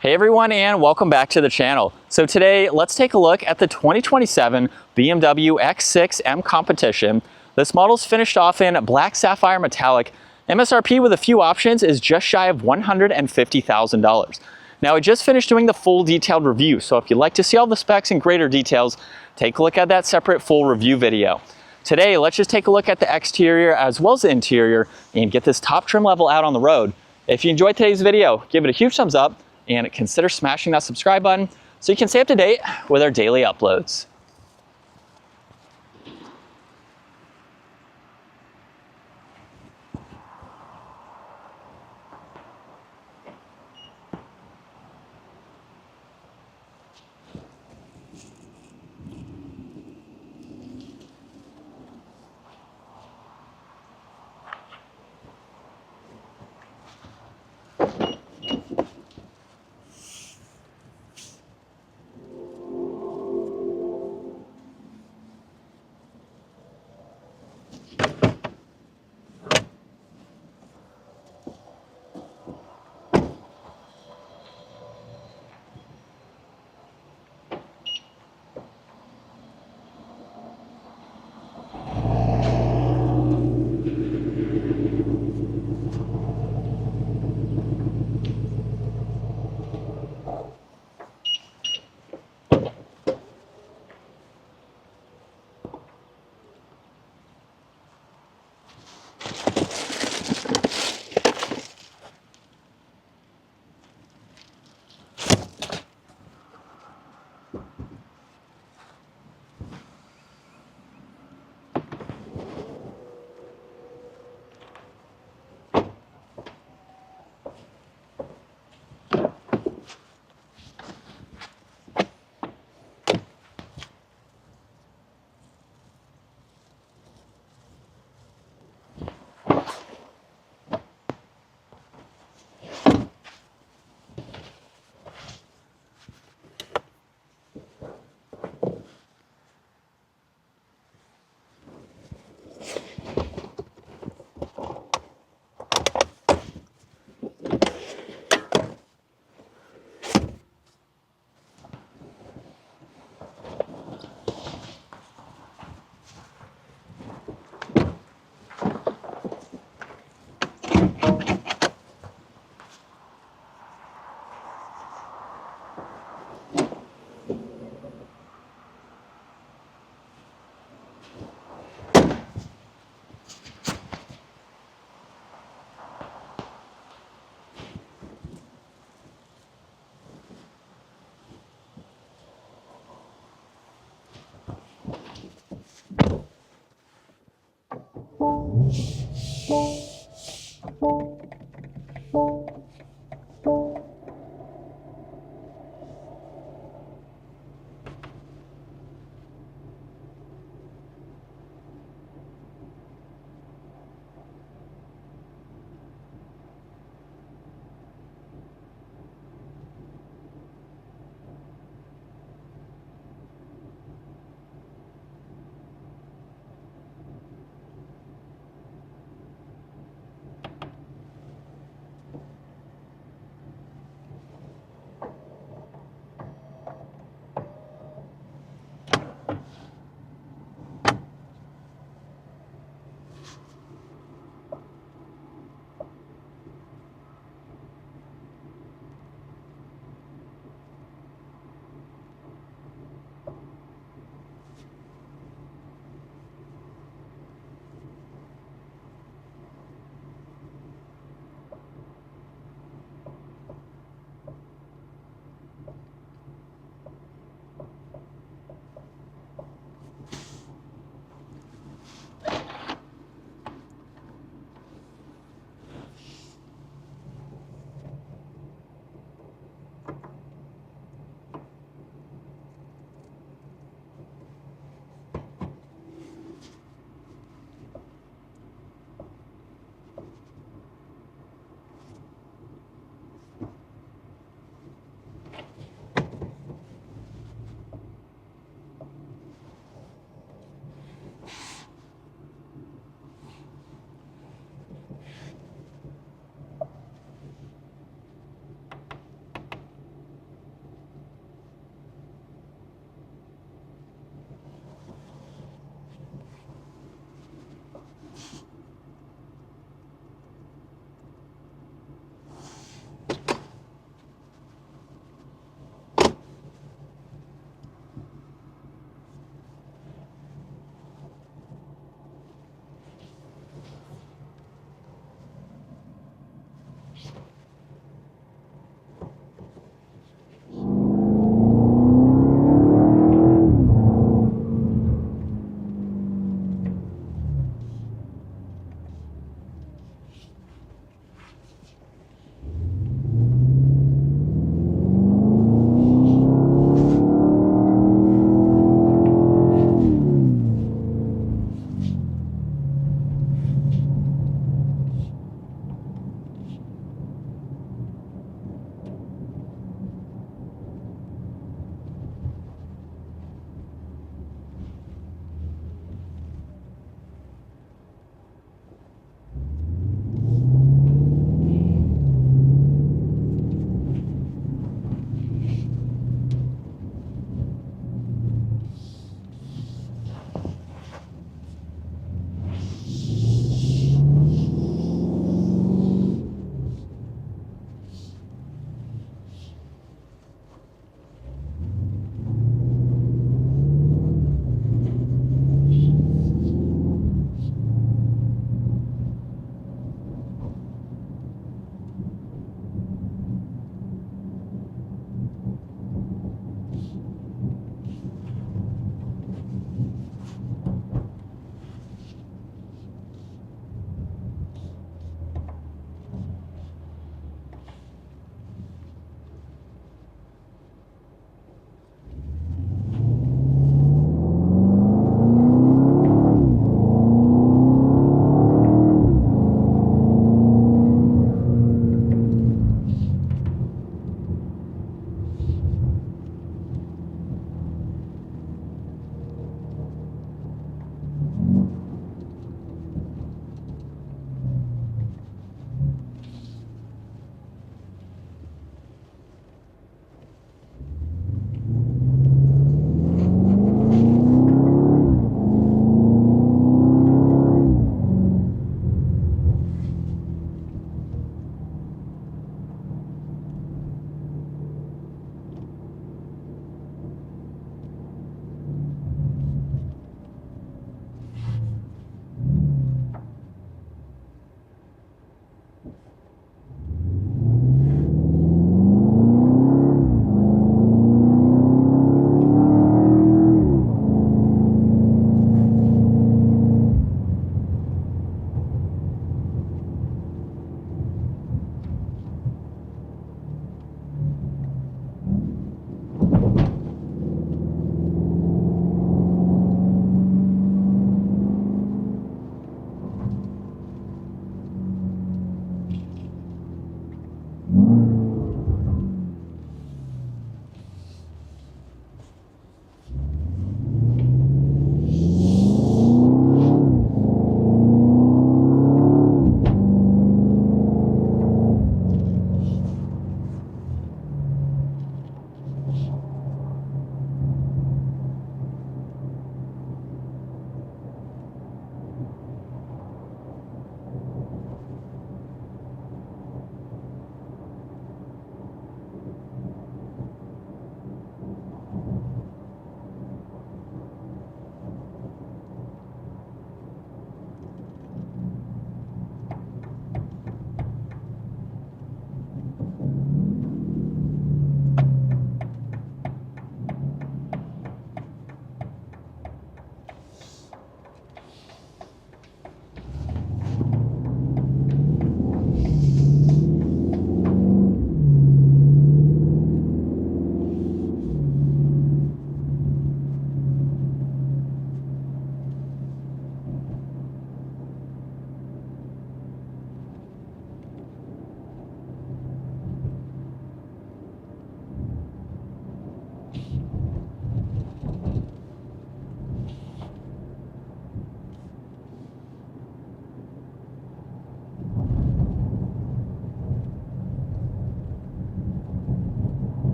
Hey everyone, and welcome back to the channel. So today, let's take a look at the 2027 BMW X6M Competition. This model's finished off in black sapphire metallic. MSRP with a few options is just shy of $150,000. Now, I just finished doing the full detailed review, so if you'd like to see all the specs in greater details, take a look at that separate full review video. Today, let's just take a look at the exterior as well as the interior and get this top trim level out on the road. If you enjoyed today's video, give it a huge thumbs up and consider smashing that subscribe button so you can stay up to date with our daily uploads.